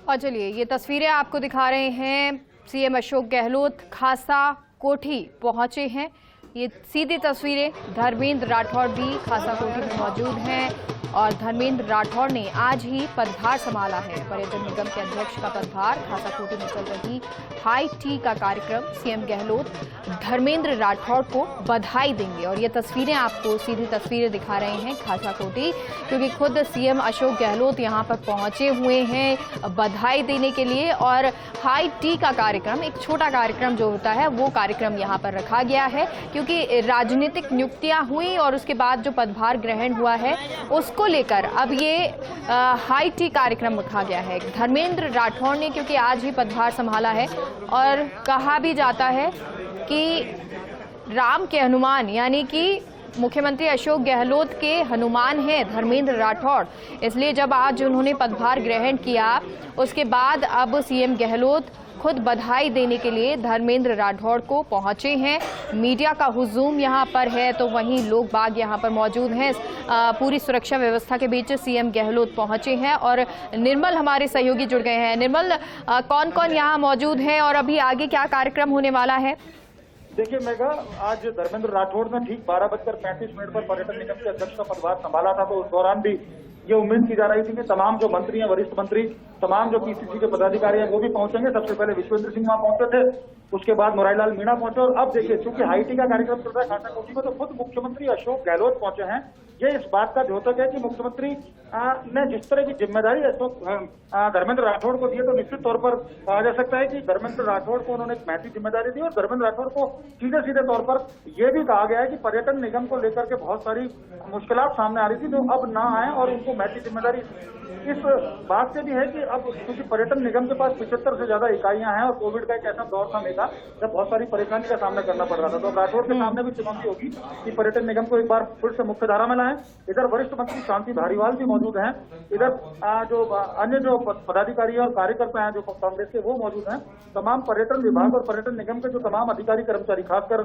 और चलिए ये तस्वीरें आपको दिखा रहे हैं। सीएम अशोक गहलोत खासा कोठी पहुंचे हैं। ये सीधी तस्वीरें, धर्मेंद्र राठौड़ भी खासा कोठी में मौजूद हैं और धर्मेंद्र राठौड़ ने आज ही पदभार संभाला है। पर्यटन निगम के अध्यक्ष का पदभार। खासा कोठी में चल रही हाई टी का कार्यक्रम। सीएम गहलोत धर्मेंद्र राठौड़ को बधाई देंगे और ये तस्वीरें आपको सीधी तस्वीरें दिखा रहे हैं खासा कोठी, क्योंकि खुद सीएम अशोक गहलोत यहां पर पहुंचे हुए हैं बधाई देने के लिए। और हाई टी का कार्यक्रम, एक छोटा कार्यक्रम जो होता है वो कार्यक्रम यहां पर रखा गया है, क्योंकि राजनीतिक नियुक्तियां हुई और उसके बाद जो पदभार ग्रहण हुआ है उसको लेकर अब ये हाई टी कार्यक्रम रखा गया है। धर्मेंद्र राठौड़ ने क्योंकि आज ही पदभार संभाला है और कहा भी जाता है कि राम के हनुमान यानी कि मुख्यमंत्री अशोक गहलोत के हनुमान हैं धर्मेंद्र राठौड़, इसलिए जब आज उन्होंने पदभार ग्रहण किया उसके बाद अब सीएम गहलोत खुद बधाई देने के लिए धर्मेंद्र राठौड़ को पहुंचे हैं। मीडिया का हुजूम यहां पर है तो वहीं लोग बाग यहां पर मौजूद हैं। पूरी सुरक्षा व्यवस्था के बीच सीएम गहलोत पहुंचे हैं और निर्मल हमारे सहयोगी जुड़ गए हैं। निर्मल, कौन कौन यहां मौजूद है और अभी आगे क्या कार्यक्रम होने वाला है? देखिए मेघा, आज धर्मेंद्र राठौड़ ने ठीक 12:35 पर पर्यटन निगम के अध्यक्ष का पदभार संभाला था, तो उस दौरान भी ये उम्मीद की जा रही थी कि तमाम जो मंत्री हैं, वरिष्ठ मंत्री, तमाम जो पीसीसी के पदाधिकारी हैं वो भी पहुंचेंगे। सबसे पहले विश्वेंद्र सिंह वहां पहुंचे थे, उसके बाद मुरारीलाल मीणा पहुंचे और अब देखिए चूंकि हाई टी का कार्यक्रम चल रहा है खासा कोठी में, तो खुद मुख्यमंत्री अशोक गहलोत पहुंचे हैं। ये इस बात का द्योतक है कि मुख्यमंत्री ने जिस तरह की जिम्मेदारी धर्मेंद्र राठौड़ को दी है, तो निश्चित तौर पर कहा जा सकता है कि धर्मेंद्र राठौड़ को उन्होंने एक महती जिम्मेदारी दी और धर्मेंद्र राठौड़ को सीधे सीधे तौर पर यह भी कहा गया है कि पर्यटन निगम को लेकर के बहुत सारी मुश्किलात सामने आ रही थी जो अब ना आए और उनको महती जिम्मेदारी इस बात से भी है कि अब क्योंकि पर्यटन निगम के पास 75 से ज्यादा इकाइयां हैं और कोविड का एक ऐसा दौर था मेघा जब बहुत सारी परेशानी का सामना करना पड़ रहा था, तो राठौड़ के सामने भी चुनौती होगी कि पर्यटन निगम को एक बार फिर से मुख्य धारा में लाएं। इधर वरिष्ठ मंत्री शांति धारीवाल भी मौजूद हैं, इधर जो अन्य जो पदाधिकारी और कार्यकर्ता हैं जो कांग्रेस के वो मौजूद हैं। तमाम पर्यटन विभाग और पर्यटन निगम के जो तमाम अधिकारी कर्मचारी, खासकर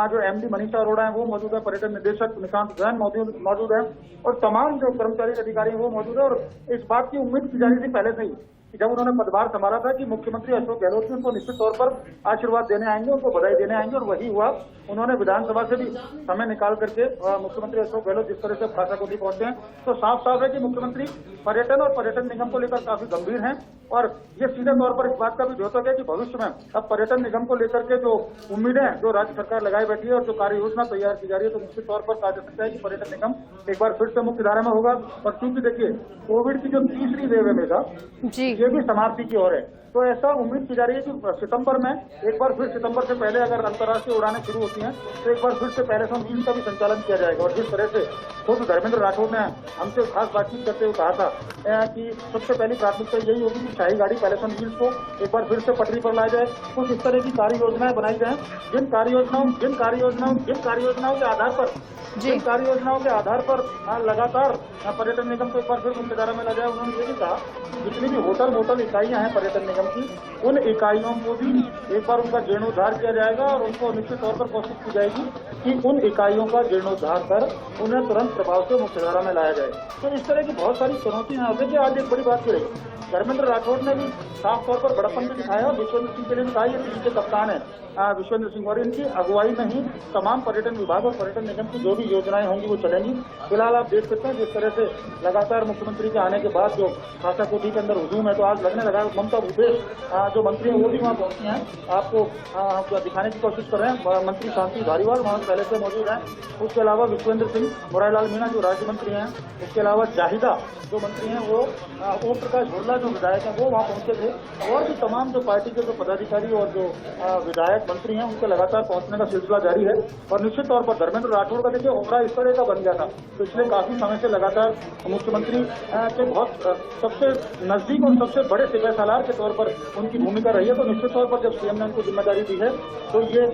जो एमडी मनीषा अरोड़ा है वो मौजूद है, पर्यटन निदेशक निशांत जैन मौजूद है और तमाम जो कर्मचारी अधिकारी हैं वो मौजूद है। और इस बात की उम्मीद की जा रही थी पहले से ही कि जब उन्होंने पदभार संभाला था कि मुख्यमंत्री अशोक गहलोत उनको निश्चित तौर पर आशीर्वाद देने आएंगे, उनको बधाई देने आएंगे, और वही हुआ। उन्होंने विधानसभा से भी समय निकाल करके मुख्यमंत्री अशोक गहलोत जिस तरह से खासा कोठी पहुंचे हैं, तो साफ साफ है कि मुख्यमंत्री पर्यटन और पर्यटन निगम को लेकर काफी गंभीर हैं। और ये सीधे तौर पर इस बात का भी द्योतक है कि भविष्य में अब पर्यटन निगम को लेकर के जो उम्मीदें जो राज्य सरकार लगाई बैठी है और जो कार्य योजना तैयार की जा रही है, तो निश्चित तौर पर कहा जा सकता है कि पर्यटन निगम एक बार फिर से मुख्य धारा में होगा। और क्योंकि देखिए कोविड की जो तीसरी वेव है मेघा, ये भी समाप्ति की ओर है, तो ऐसा उम्मीद की जा रही है कि सितंबर में एक बार फिर, सितंबर से पहले अगर अंतर्राष्ट्रीय उड़ानें शुरू होती हैं तो एक बार फिर से पैलेस ऑन व्हील्स का भी संचालन किया जाएगा। और जिस तरह से खुद धर्मेंद्र राठौड़ ने हमसे खास बातचीत करते हुए कहा था कि सबसे पहली प्राथमिकता यही होगी कि शाही गाड़ी पैलेस ऑन व्हील्स को एक बार फिर से पटरी पर लाया जाए। कुछ इस तरह की कार्य योजनाएं बनाई जाए जिन कार्य योजनाओं के आधार पर लगातार पर्यटन निगम को एक बार फिर मुख्यधारा में लाया जाए। उन्होंने ये भी कहा जितनी भी होटल इकाइयां हैं पर्यटन निगम की, उन इकाइयों को भी एक बार उनका जीर्णोद्धार किया जाएगा और उनको निश्चित तौर पर कोशिश की जाएगी कि उन इकाइयों का जीर्णोद्धार कर उन्हें तुरंत प्रभाव से मुख्यधारा में लाया जाए। तो इस तरह की बहुत सारी चुनौतियां हैं। देखिए आज एक बड़ी बात करें, धर्मेंद्र राठौड़ ने भी साफ तौर पर बड़प्पन भी दिखाया और विश्वेंद्र सिंह के लिए भी कहा ये टीम के कप्तान है विश्वेंद्र सिंह, और इनकी अगुवाई में ही तमाम पर्यटन विभाग और पर्यटन निगम की जो भी योजनाएं होंगी वो चलेंगी। फिलहाल आप देख सकते हैं जिस तरह से लगातार मुख्यमंत्री के आने के बाद जो खासा कोठी के अंदर हुजूम है, तो आज लगने लगा ममता भूपेश जो मंत्री हैं वो भी वहाँ पहुंची हैं। आपको दिखाने की कोशिश कर रहे हैं। मंत्री शांति धारीवाल वहाँ पहले से मौजूद हैं, उसके अलावा विश्वेंद्र सिंह, मुरारीलाल मीणा जो राज्य मंत्री हैं, उसके अलावा जाहिदा जो मंत्री हैं वो, ओम प्रकाश हुर्ला जो विधायक हैं वो वहाँ पहुंचे थे, और भी तमाम जो पार्टी के जो पदाधिकारी और जो विधायक मंत्री हैं उनके लगातार पहुंचने का सिलसिला जारी है। और निश्चित तौर पर धर्मेंद्र राठौड़ का देखिए उमरा इस तरह का बन गया था, पिछले काफी समय से लगातार मुख्यमंत्री के बहुत सबसे नजदीक और सबसे बड़े सिपह सालार के तौर पर उनकी भूमिका रही है। तो निश्चित तौर पर जब सीएम ने उनको जिम्मेदारी दी है तो ये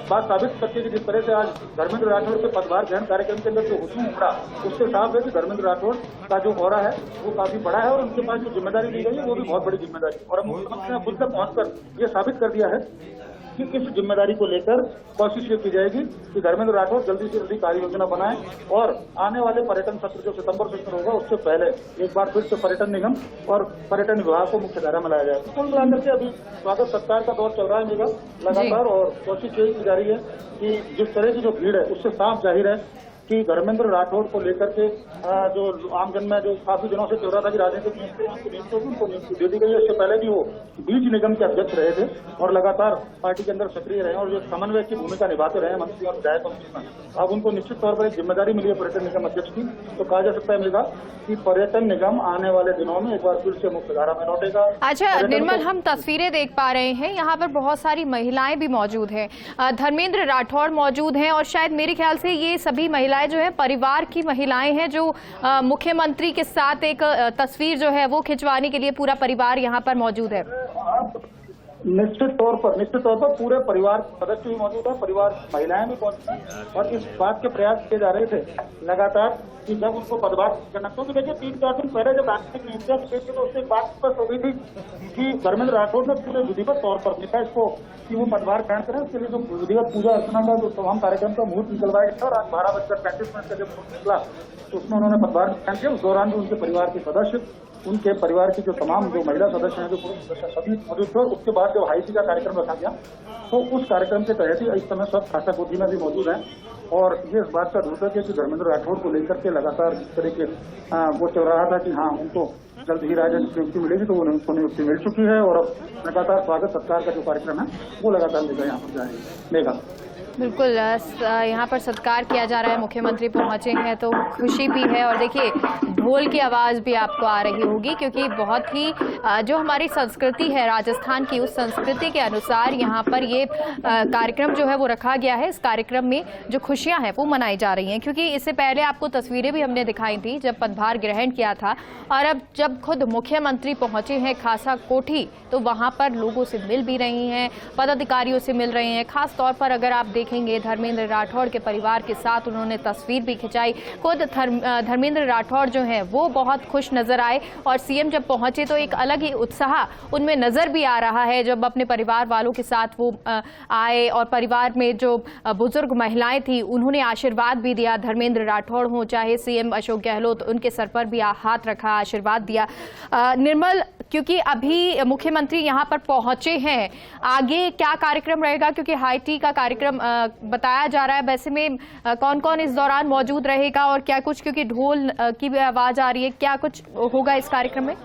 बात साबित करती है कि जिस तरह से आज धर्मेंद्र राठौड़ के पदभार ग्रहण कार्यक्रम के अंदर जो हुजूम उमड़ा, उससे साफ है कि धर्मेंद्र राठौड़ का जो हो रहा है वो काफी बड़ा है और उनके पास जो जिम्मेदारी दी गई है वो भी बहुत बड़ी जिम्मेदारी है। और अब मुख्यमंत्री ने खुद से पहुंचकर ये साबित कर दिया है कि इस जिम्मेदारी को लेकर कोशिश ये की जाएगी कि धर्मेंद्र राठौड़ जल्दी से जल्दी कार्य योजना बनाए और आने वाले पर्यटन सत्र जो सितंबर से शुरू होगा उससे पहले एक बार फिर से पर्यटन निगम और पर्यटन विभाग को मुख्य धारा में लाया जाए। कुल मिलाकर के अभी स्वागत सत्कार का दौर चल रहा है मेगा लगातार, और कोशिश यही की जा रही है कि जिस तरह की जो भीड़ है उससे साफ जाहिर है कि धर्मेंद्र राठौड़ को लेकर के जो आमजन में जो काफी दिनों से चल रहा था कि राजनीतिक नियुक्ति दे दी गई है। इससे पहले भी वो बीज निगम के अध्यक्ष रहे थे और लगातार पार्टी के अंदर सक्रिय रहे और जो समन्वय की भूमिका निभाते रहे मंत्री और विधायकों में। अब उनको निश्चित तौर पर एक जिम्मेदारी मिली है पर्यटन निगम अध्यक्ष की, तो कहा जा सकता है मेगा कि पर्यटन निगम आने वाले दिनों में एक बार फिर से मुख्य धारा में लौटेगा। अच्छा निर्मल, हम तस्वीरें देख पा रहे हैं, यहाँ पर बहुत सारी महिलाएं भी मौजूद हैं, धर्मेंद्र राठौड़ मौजूद हैं और शायद मेरे ख्याल से ये सभी महिलाएं जो है परिवार की महिलाएं हैं जो मुख्यमंत्री के साथ एक तस्वीर जो है वो खिंचवाने के लिए पूरा परिवार यहाँ पर मौजूद है। निश्चित तौर पर पूरे परिवार सदस्य भी मौजूद है, परिवार महिलाएं भी मौजूद हैं और इस बात के प्रयास किए जा रहे थे लगातार कि जब उनको पदभार करना, क्योंकि देखिए 3-4 दिन पहले जब राजनीतिक नियुक्तियां की थी तो उससे एक बात स्पष्ट हो गई थी कि धर्मेंद्र राठौड़ ने पूरे विधिवत तौर पर लिखा इसको कि वो पदभार ग्रहण करें। उसके लिए जो विधिवत पूजा अर्चना का जो तमाम कार्यक्रम का मुहूर्त निकलवाया था और आज 12:35 का जब मुहूर्त निकला तो उसमें उन्होंने पदभार ग्रहण किया। उस दौरान भी उनके परिवार के सदस्य, उनके परिवार की जो तमाम जो महिला सदस्य हैं, जो पुरुष सदस्य सभी मौजूद थे। उसके बाद जब हाईटी का कार्यक्रम रखा गया तो उस कार्यक्रम के तहत ही इस समय सब खासा कोठी में भी मौजूद हैं और ये इस बात का द्योतक है कि धर्मेंद्र राठौड़ को लेकर के लगातार जिस तरह के वो चल रहा था कि हाँ उनको जल्द ही राजनीतिक नियुक्ति मिलेगी, तो उनको नियुक्ति मिल चुकी है और अब लगातार स्वागत सत्कार का जो कार्यक्रम है वो लगातार लेकर यहाँ पर जाएगा। बिल्कुल, यहाँ पर सत्कार किया जा रहा है, मुख्यमंत्री पहुंचे हैं तो खुशी भी है और देखिए ढोल की आवाज़ भी आपको आ रही होगी क्योंकि बहुत ही जो हमारी संस्कृति है राजस्थान की, उस संस्कृति के अनुसार यहाँ पर ये कार्यक्रम जो है वो रखा गया है। इस कार्यक्रम में जो खुशियाँ हैं वो मनाई जा रही हैं क्योंकि इससे पहले आपको तस्वीरें भी हमने दिखाई थी जब पदभार ग्रहण किया था और अब जब खुद मुख्यमंत्री पहुंचे हैं खासा कोठी तो वहाँ पर लोगों से मिल भी रही हैं, पदाधिकारियों से मिल रहे हैं। खास तौर पर अगर आप देखेंगे धर्मेंद्र राठौड़ के परिवार के साथ उन्होंने तस्वीर भी खिंचाई। खुद धर्मेंद्र राठौड़ जो हैं वो बहुत खुश नजर आए और सीएम जब पहुंचे तो एक अलग ही उत्साह उनमें नजर भी आ रहा है जब अपने परिवार वालों के साथ वो आए और परिवार में जो बुजुर्ग महिलाएं थी उन्होंने आशीर्वाद भी दिया। धर्मेंद्र राठौड़ हो चाहे सीएम अशोक गहलोत, उनके सर पर भी हाथ रखा, आशीर्वाद दिया। निर्मल, क्योंकि अभी मुख्यमंत्री यहाँ पर पहुंचे हैं, आगे क्या कार्यक्रम रहेगा क्योंकि हाईटी का कार्यक्रम बताया जा रहा है, वैसे में कौन कौन इस दौरान मौजूद रहेगा और क्या कुछ, क्योंकि ढोल की भी आवाज आ रही है, क्या कुछ होगा इस कार्यक्रम में?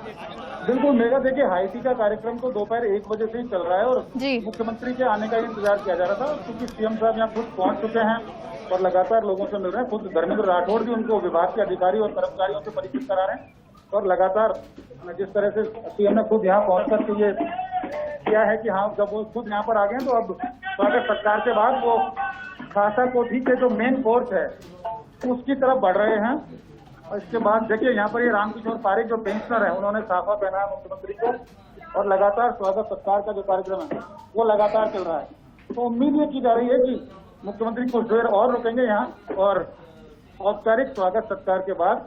बिल्कुल मेगा, देखिए हाईटी का कार्यक्रम तो दोपहर 1 बजे से ही चल रहा है और मुख्यमंत्री के आने का इंतजार किया जा रहा था क्योंकि सीएम साहब यहाँ खुद पहुंच चुके हैं और लगातार लोगों से मिल रहे हैं। खुद धर्मेंद्र राठौड़ भी उनको विभाग के अधिकारी और कर्मचारियों से परिचित करा रहे हैं और लगातार जिस तरह से सीएम ने खुद यहाँ पहुंच कर ये किया है कि हाँ जब वो खुद यहाँ पर आ गए तो अब स्वागत सत्कार के बाद वो खासा कोठी के जो मेन कोर्स है उसकी तरफ बढ़ रहे हैं। और इसके बाद देखिए यहाँ पर ये रामकिशोर पारिक जो पेंशनर है उन्होंने साफा पहना है मुख्यमंत्री को और लगातार स्वागत सत्कार का जो कार्यक्रम है वो लगातार चल रहा है। तो उम्मीद ये की जा रही है कि मुख्यमंत्री कुछ देर और रुकेंगे यहाँ और औपचारिक स्वागत सत्कार के बाद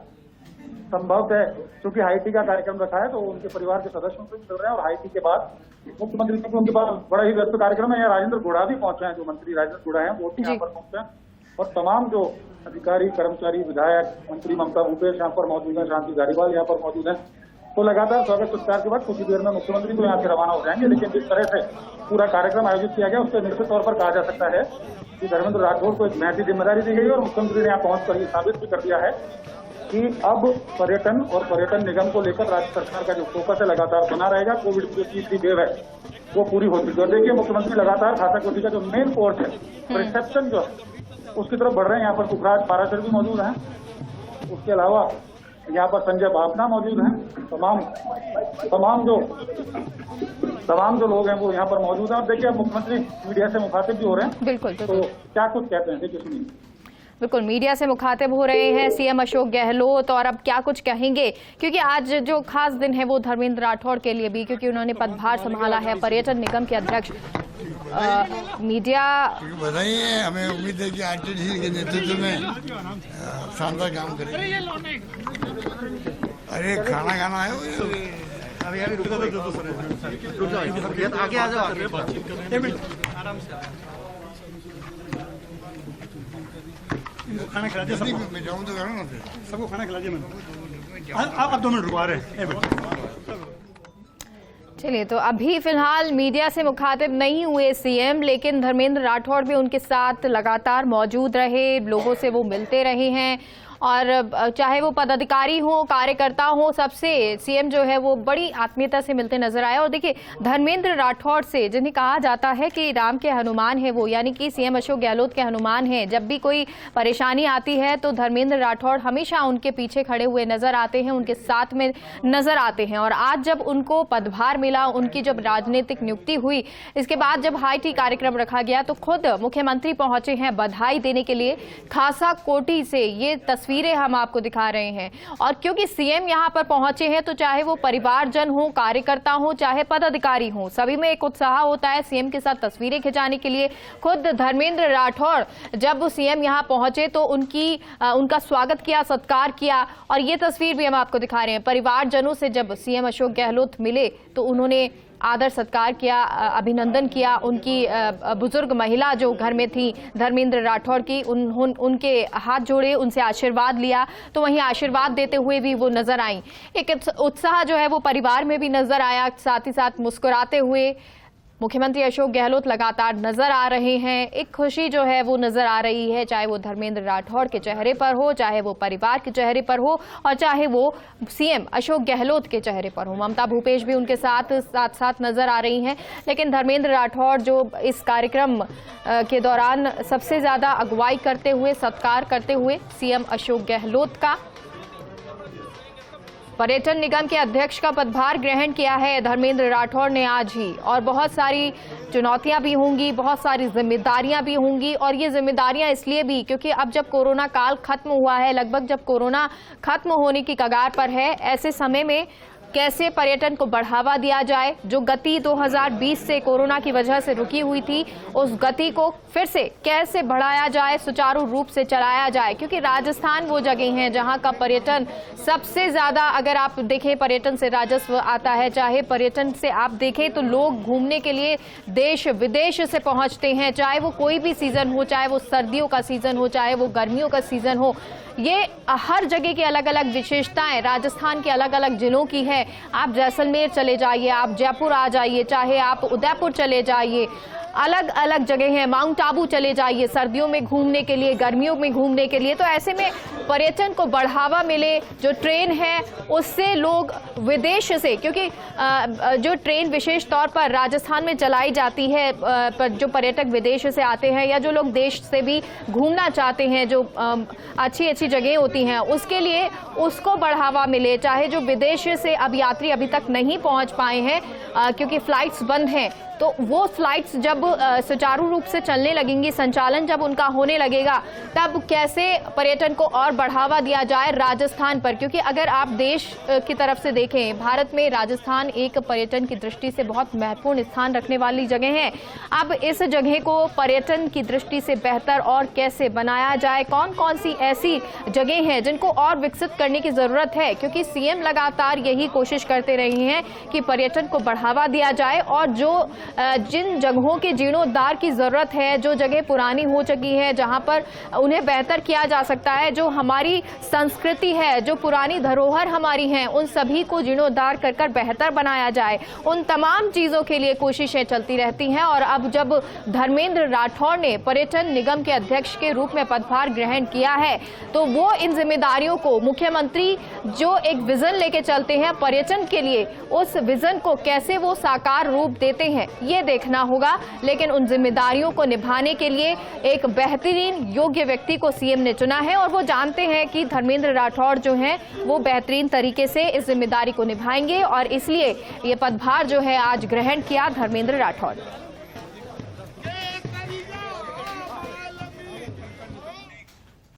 संभव है क्योंकि हाईटी का कार्यक्रम रखा है तो उनके परिवार के सदस्यों से चल रहे हैं और हाईटी के बाद मुख्यमंत्री क्योंकि उनके पास बड़ा ही व्यस्त कार्यक्रम है। यहाँ राजेंद्र गुड़ा भी पहुंचे हैं, जो मंत्री राजेंद्र गुड़ा है वो भी यहाँ पर पहुंचे हैं और तमाम जो अधिकारी, कर्मचारी, विधायक, मंत्री ममता भूपेश यहाँ पर मौजूद है, शांति धारीवाल यहाँ पर मौजूद है। तो लगातार स्वागत सत्कार के बाद कुछ ही देर में मुख्यमंत्री तो यहाँ से रवाना हो जाएंगे। लेकिन जिस तरह से पूरा कार्यक्रम आयोजित किया गया उससे निश्चित तौर पर कहा जा सकता है कि धर्मेंद्र राठौड़ को एक महती जिम्मेदारी दी गई और मुख्यमंत्री ने यहाँ पहुंचकर ये साबित भी कर दिया है कि अब पर्यटन और पर्यटन निगम को लेकर राज्य सरकार का जो फोकस है लगातार बना रहेगा। कोविड की जो तीसरी वेव है वो पूरी हो चुकी है और देखिए मुख्यमंत्री लगातार खासा कोठी का जो मेन कोर्स है रिसेप्शन जो उसकी तरफ बढ़ रहे हैं। यहाँ पर सुखराज पाराशर भी मौजूद हैं, उसके अलावा यहाँ पर संजय बापना मौजूद हैं, तमाम जो लोग हैं वो यहाँ पर मौजूद हैं। और देखिए मुख्यमंत्री मीडिया से मुखातिब भी हो रहे हैं। बिल्कुल, तो क्या कुछ कहते हैं देखिए सुनिए। बिल्कुल, मीडिया से मुखातिब हो रहे हैं सीएम अशोक गहलोत और अब क्या कुछ कहेंगे क्योंकि आज जो खास दिन है वो धर्मेंद्र राठौड़ के लिए भी क्योंकि उन्होंने पदभार संभाला है पर्यटन निगम के अध्यक्ष। मीडिया बधाई है, हमें उम्मीद है कि आरटीडी के नेतृत्व में शानदार काम करेंगे। अरे खाना खाना है अभी आगे आ जाओ। खाना खिला दिया सबको। मैं जाऊँ तो करो ना फिर। सबको खाना खिला दिया मैंने। आप 2 मिनट रुकवा रहे हैं। चलिए, तो अभी फिलहाल मीडिया से मुखातिब नहीं हुए सीएम, लेकिन धर्मेंद्र राठौड़ भी उनके साथ लगातार मौजूद रहे, लोगों से वो मिलते रहे हैं और चाहे वो पदाधिकारी हो, कार्यकर्ता हो, सबसे सीएम जो है वो बड़ी आत्मीयता से मिलते नजर आए। और देखिए, धर्मेंद्र राठौड़ से जिन्हें कहा जाता है कि राम के हनुमान है वो, यानी कि सीएम अशोक गहलोत के हनुमान हैं, जब भी कोई परेशानी आती है तो धर्मेंद्र राठौड़ हमेशा उनके पीछे खड़े हुए नजर आते हैं, उनके साथ में नजर आते हैं। और आज जब उनको पदभार मिला, उनकी जब राजनीतिक नियुक्ति हुई, इसके बाद जब हाई टी कार्यक्रम रखा गया तो खुद मुख्यमंत्री पहुंचे हैं बधाई देने के लिए। खासा कोठी से ये तस्वीरें हम आपको दिखा रहे हैं। और क्योंकि सीएम यहां पर पहुंचे हैं तो चाहे वो परिवारजन हो, कार्यकर्ता हो, चाहे पदाधिकारी हो, सभी में एक उत्साह होता है सीएम के साथ तस्वीरें खिंचाने के लिए। खुद धर्मेंद्र राठौड़ जब सीएम यहां पहुंचे तो उनका स्वागत किया, सत्कार किया। और ये तस्वीर भी हम आपको दिखा रहे हैं। परिवारजनों से जब सीएम अशोक गहलोत मिले तो उन्होंने आदर सत्कार किया, अभिनंदन किया। उनकी बुजुर्ग महिला जो घर में थी धर्मेंद्र राठौड़ की, उनके हाथ जोड़े, उनसे आशीर्वाद लिया। तो वहीं आशीर्वाद देते हुए भी वो नजर आई। एक उत्साह जो है वो परिवार में भी नजर आया, साथ ही साथ मुस्कुराते हुए मुख्यमंत्री अशोक गहलोत लगातार नजर आ रहे हैं। एक खुशी जो है वो नजर आ रही है, चाहे वो धर्मेंद्र राठौड़ के चेहरे पर हो, चाहे वो परिवार के चेहरे पर हो, और चाहे वो सीएम अशोक गहलोत के चेहरे पर हो। ममता भूपेश भी उनके साथ नजर आ रही हैं। लेकिन धर्मेंद्र राठौड़ जो इस कार्यक्रम के दौरान सबसे ज्यादा अगुवाई करते हुए, सत्कार करते हुए सीएम अशोक गहलोत का। पर्यटन निगम के अध्यक्ष का पदभार ग्रहण किया है धर्मेंद्र राठौड़ ने आज ही। और बहुत सारी चुनौतियां भी होंगी, बहुत सारी जिम्मेदारियां भी होंगी। और ये जिम्मेदारियां इसलिए भी क्योंकि अब जब कोरोना काल खत्म हुआ है, लगभग जब कोरोना खत्म होने की कगार पर है, ऐसे समय में कैसे पर्यटन को बढ़ावा दिया जाए। जो गति 2020 से कोरोना की वजह से रुकी हुई थी, उस गति को फिर से कैसे बढ़ाया जाए, सुचारू रूप से चलाया जाए। क्योंकि राजस्थान वो जगह है जहां का पर्यटन सबसे ज्यादा, अगर आप देखें पर्यटन से राजस्व आता है, चाहे पर्यटन से आप देखें तो लोग घूमने के लिए देश विदेश से पहुंचते हैं, चाहे वो कोई भी सीजन हो, चाहे वो सर्दियों का सीजन हो, चाहे वो गर्मियों का सीजन हो। ये हर जगह की अलग अलग विशेषताएं राजस्थान के अलग अलग जिलों की है। आप जैसलमेर चले जाइए, आप जयपुर आ जाइए, चाहे आप उदयपुर चले जाइए, अलग अलग जगह हैं। माउंट आबू चले जाइए सर्दियों में घूमने के लिए, गर्मियों में घूमने के लिए। तो ऐसे में पर्यटन को बढ़ावा मिले, जो ट्रेन है उससे लोग विदेश से, क्योंकि जो ट्रेन विशेष तौर पर राजस्थान में चलाई जाती है, जो पर्यटक विदेश से आते हैं या जो लोग देश से भी घूमना चाहते हैं, जो अच्छी अच्छी जगह होती हैं, उसके लिए उसको बढ़ावा मिले। चाहे जो विदेश से अब यात्री अभी तक नहीं पहुंच पाए हैं क्योंकि फ्लाइट्स बंद हैं, तो वो फ्लाइट्स जब सुचारू रूप से चलने लगेंगी, संचालन जब उनका होने लगेगा, तब कैसे पर्यटन को और बढ़ावा दिया जाए राजस्थान पर। क्योंकि अगर आप देश की तरफ से देखें, भारत में राजस्थान एक पर्यटन की दृष्टि से बहुत महत्वपूर्ण स्थान रखने वाली जगह है। अब इस जगह को पर्यटन की दृष्टि से बेहतर और कैसे बनाया जाए, कौन कौन सी ऐसी जगह हैं जिनको और विकसित करने की जरूरत है। क्योंकि सीएम लगातार यही कोशिश करते रहे हैं कि पर्यटन को बढ़ावा दिया जाए और जो जिन जगहों के जीर्णोद्धार की जरूरत है, जो जगह पुरानी हो चुकी है, जहां पर उन्हें बेहतर किया जा सकता है, जो हमारी संस्कृति है, जो पुरानी धरोहर हमारी हैं, उन सभी को जीर्णोद्धार कर कर बेहतर बनाया जाए। उन तमाम चीजों के लिए कोशिशें चलती रहती हैं। और अब जब धर्मेंद्र राठौड़ ने पर्यटन निगम के अध्यक्ष के रूप में पदभार ग्रहण किया है, तो वो इन जिम्मेदारियों को, मुख्यमंत्री जो एक विजन लेके चलते हैं पर्यटन के लिए, उस विजन को कैसे वो साकार रूप देते हैं ये देखना होगा। लेकिन उन जिम्मेदारियों को निभाने के लिए एक बेहतरीन योग्य व्यक्ति को सीएम ने चुना है और वो जानते हैं कि धर्मेंद्र राठौड़ जो हैं वो बेहतरीन तरीके से इस जिम्मेदारी को निभाएंगे। और इसलिए ये पदभार जो है आज ग्रहण किया धर्मेंद्र राठौड़।